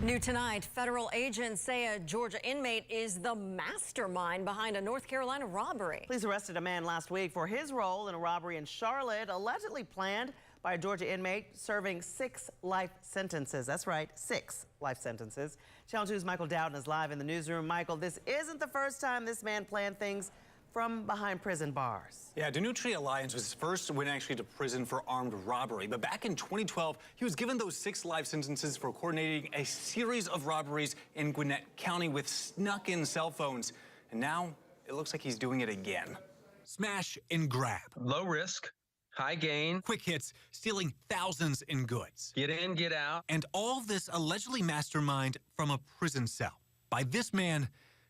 New tonight, federal agents say a Georgia inmate is the mastermind behind a North Carolina robbery. Police arrested a man last week for his role in a robbery in Charlotte, allegedly planned by a Georgia inmate serving 6 life sentences. That's right, 6 life sentences. Channel 2's Michael Dowden is live in the newsroom. Michael, this isn't the first time this man planned things from behind prison bars. Yeah, Denutri Alliance was his first win actually to prison for armed robbery. But back in 2012, he was given those 6 life sentences for coordinating a series of robberies in Gwinnett County with snuck-in cell phones. And now it looks like he's doing it again. Smash and grab. Low risk, high gain. Quick hits, stealing thousands in goods. Get in, get out. And all this allegedly mastermind from a prison cell by this man,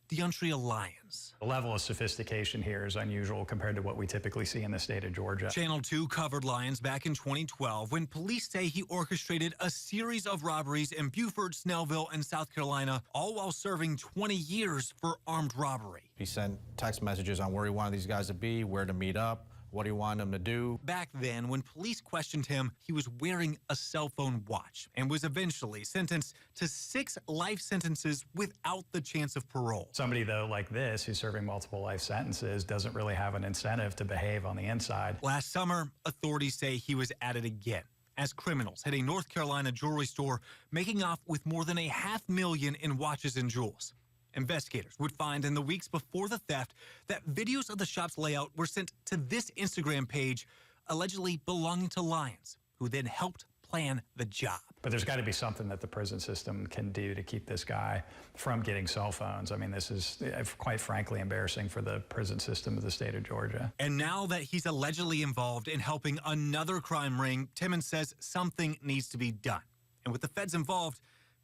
Denutri Alliance. The level of sophistication here is unusual compared to what we typically see in the state of Georgia. Channel 2 covered Lyons back in 2012 when police say he orchestrated a series of robberies in Beaufort, Snellville, and South Carolina, all while serving 20 years for armed robbery. He sent text messages on where he wanted these guys to be, where to meet up, what he wanted them to do. Back then, when police questioned him, he was wearing a cell phone watch and was eventually sentenced to 6 life sentences without the chance of parole. Somebody, though, like this, who's serving multiple life sentences, doesn't really have an incentive to behave on the inside. Last summer, authorities say he was at it again as criminals hit a North Carolina jewelry store, making off with more than $500,000 in watches and jewels. Investigators would find in the weeks before the theft that videos of the shop's layout were sent to this Instagram page, allegedly belonging to Lyons, who then helped plan the job. But there's got to be something that the prison system can do to keep this guy from getting cell phones. I mean, this is quite frankly embarrassing for the prison system of the state of Georgia. And now that he's allegedly involved in helping another crime ring, Timmons says something needs to be done. And with the feds involved,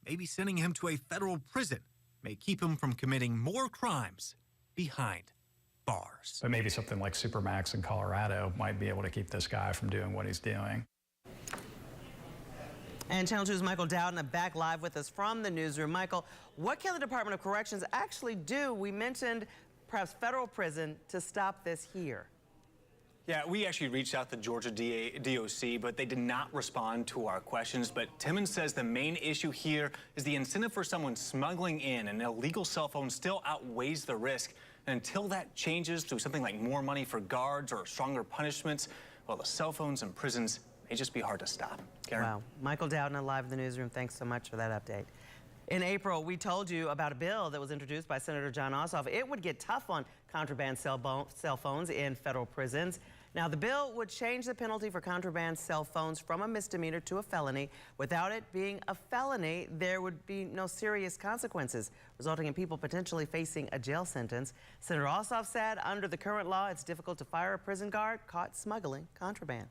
maybe sending him to a federal prison may keep him from committing more crimes behind bars. But maybe something like Supermax in Colorado might be able to keep this guy from doing what he's doing. And Channel 2's Michael Dowden back live with us from the newsroom. Michael, what can the Department of Corrections actually do? We mentioned perhaps federal prison to stop this here. Yeah, we actually reached out to Georgia DOC, but they did not respond to our questions. But Timmons says the main issue here is the incentive for someone smuggling in an illegal cell phone still outweighs the risk. And until that changes to something like more money for guards or stronger punishments, well, the cell phones in prisons may just be hard to stop. Karen? Wow. Michael Dowden live in the newsroom. Thanks so much for that update. In April, we told you about a bill that was introduced by Senator John Ossoff. It would get tough on contraband cell phones in federal prisons. Now, the bill would change the penalty for contraband cell phones from a misdemeanor to a felony. Without it being a felony, there would be no serious consequences, resulting in people potentially facing a jail sentence. Senator Ossoff said under the current law, it's difficult to fire a prison guard caught smuggling contraband.